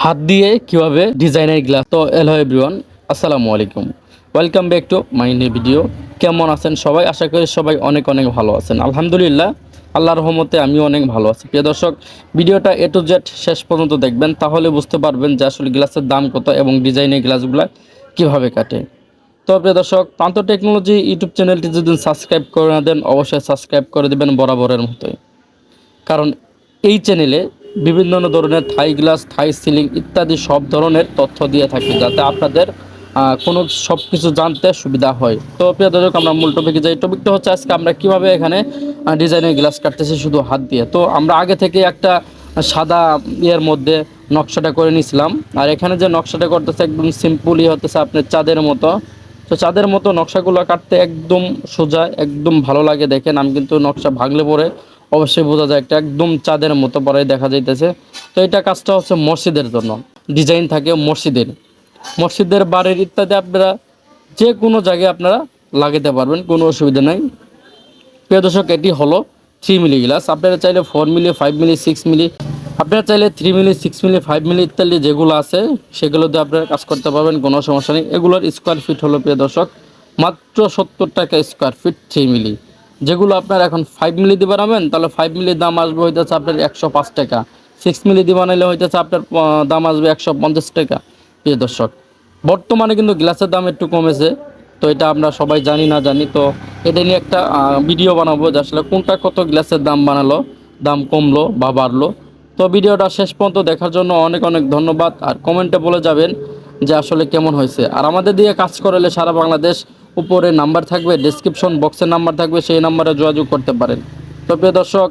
হাত দিয়ে কিভাবে ডিজাইনের গ্লাস। তো হ্যালো এভরিওয়ান, আসসালামু আলাইকুম, welcome back to my new video. কেমন আছেন সবাই? আশা করি সবাই অনেক অনেক ভালো আছেন। আলহামদুলিল্লাহ, আল্লাহর রহমতে আমি অনেক ভালো আছি। প্রিয় দর্শক, ভিডিওটা এ টু জেড শেষ পর্যন্ত দেখবেন, তাহলে বুঝতে পারবেন যে আসলে গ্লাসের দাম কত এবং ডিজাইনের গ্লাসগুলো কিভাবে কাটে। তো প্রিয় দর্শক, প্রান্ত টেকনোলজি ইউটিউব চ্যানেলটি যদি সাবস্ক্রাইব করে না দেন, অবশ্যই সাবস্ক্রাইব করে দেবেন বরাবরের মতোই। কারণ এই চ্যানেলে বিভিন্ন ধরনের থাই গ্লাস, থাই সিলিং ইত্যাদি সব ধরনের তথ্য দিয়ে থাকি, যাতে আপনাদের কোনো সব কিছু জানতে সুবিধা হয়। তো প্রিয় দর্শক, আমরা মূল টপিকে যাই। টপিকটা হচ্ছে আজকে আমরা কিভাবে এখানে ডিজাইনের গ্লাস কাটতেছি শুধু হাত দিয়ে। তো আমরা আগে থেকে একটা সাদা ইয়ের মধ্যে নকশাটা করে নিয়েছিলাম, আর এখানে যে নকশাটা করতেছে একদম সিম্পলই হতেছে আপনার চাঁদের মতো। তো চাঁদের মতো নকশাগুলো কাটতে একদম সোজা, একদম ভালো লাগে। দেখেন, আমি কিন্তু নকশা ভাগলে পরে অবশ্যই বোঝা যায় একটা একদম চাঁদের মতো পরে দেখা যাইতেছে। তো এটা কাজটা হচ্ছে মসজিদের জন্য, ডিজাইন থাকে মসজিদের বাড়ির ইত্যাদি আপনারা যে কোনো জায়গায় আপনারা লাগাতে পারবেন, কোনো অসুবিধা নাই। প্রিয় দর্শক, এটি হলো 3 মিলি গ্লাস। আপনারা চাইলে 4 মিলি, 5 মিলি, 6 মিলি, আপনারা চাইলে 3 মিলি, 6 মিলি, 5 মিলি ইত্যাদি যেগুলো আছে সেগুলো দিয়ে আপনারা কাজ করতে পারবেন, কোনো সমস্যা নেই। এগুলোর স্কোয়ার ফিট হলো প্রিয় দর্শক মাত্র 70 টাকা স্কোয়ার ফিট 3 মিলি। যেগুলো আপনার এখন 5 মিলি দিয়ে বানাবেন, তাহলে 5 মিলির দাম আসবে হইতেছে আপনার 105 টাকা। 6 মিলি দিয়ে বানাইলে হইতেছে আপনার দাম আসবে 150 টাকা। প্রিয় দর্শক, বর্তমানে কিন্তু গ্লাসের দাম একটু কমেছে, তো এটা আমরা সবাই জানি না জানি। তো এটা নিয়ে একটা ভিডিও বানাবো যে আসলে কোনটা কত গ্লাসের দাম বানালো, দাম কমলো বা বাড়লো। তো ভিডিওটা শেষ পর্যন্ত দেখার জন্য অনেক অনেক ধন্যবাদ। আর কমেন্টে বলে যাবেন যে আসলে কেমন হয়েছে। আর আমাদের দিয়ে কাজ করালে সারা বাংলাদেশ, উপরে নাম্বার থাকবে, ডেসক্রিপশন বক্সের নাম্বার থাকবে, সেই নাম্বারে যোগাযোগ করতে পারেন। তো প্রিয় দর্শক,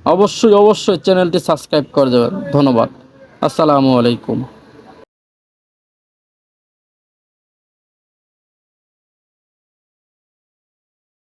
অবশ্যই চ্যানেলটি সাবস্ক্রাইব করে দেবেন। ধন্যবাদ। আসসালামু আলাইকুম।